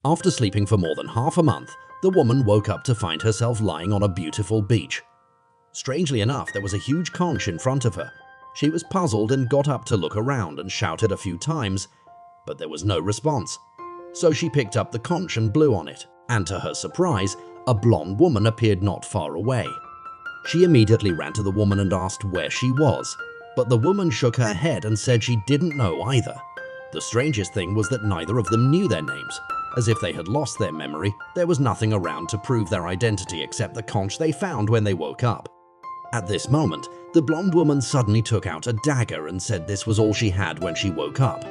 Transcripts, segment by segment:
After sleeping for more than half a month, the woman woke up to find herself lying on a beautiful beach. Strangely enough, there was a huge conch in front of her. She was puzzled and got up to look around and shouted a few times, but there was no response. So she picked up the conch and blew on it, and to her surprise, a blonde woman appeared not far away. She immediately ran to the woman and asked where she was, but the woman shook her head and said she didn't know either. The strangest thing was that neither of them knew their names. As if they had lost their memory, there was nothing around to prove their identity except the conch they found when they woke up. At this moment, the blonde woman suddenly took out a dagger and said this was all she had when she woke up.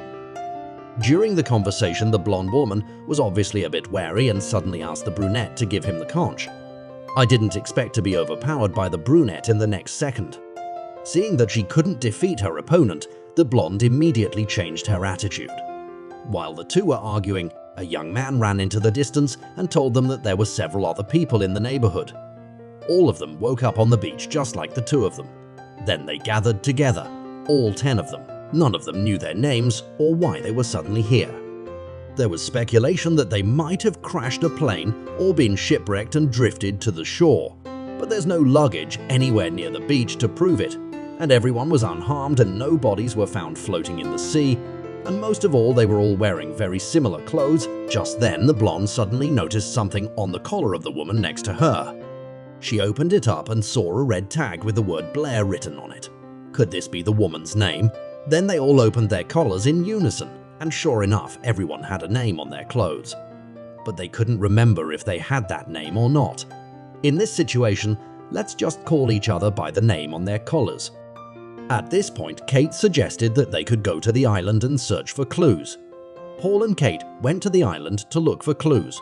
During the conversation, the blonde woman was obviously a bit wary and suddenly asked the brunette to give him the conch. I didn't expect to be overpowered by the brunette in the next second. Seeing that she couldn't defeat her opponent, the blonde immediately changed her attitude. While the two were arguing, a young man ran into the distance and told them that there were several other people in the neighborhood. All of them woke up on the beach just like the two of them. Then they gathered together, all 10 of them. None of them knew their names or why they were suddenly here. There was speculation that they might have crashed a plane or been shipwrecked and drifted to the shore, but there's no luggage anywhere near the beach to prove it, and everyone was unharmed and no bodies were found floating in the sea, and most of all, they were all wearing very similar clothes. Just then, the blonde suddenly noticed something on the collar of the woman next to her. She opened it up and saw a red tag with the word Blair written on it. Could this be the woman's name? Then they all opened their collars in unison, and sure enough, everyone had a name on their clothes. But they couldn't remember if they had that name or not. In this situation, let's just call each other by the name on their collars. At this point, Kate suggested that they could go to the island and search for clues. Paul and Kate went to the island to look for clues.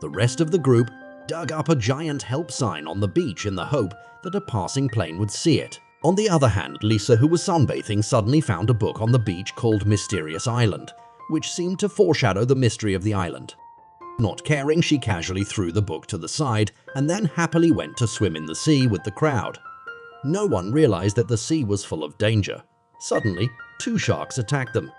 The rest of the group dug up a giant help sign on the beach in the hope that a passing plane would see it. On the other hand, Lisa, who was sunbathing, suddenly found a book on the beach called Mysterious Island, which seemed to foreshadow the mystery of the island. Not caring, she casually threw the book to the side and then happily went to swim in the sea with the crowd. No one realized that the sea was full of danger. Suddenly, 2 sharks attacked them.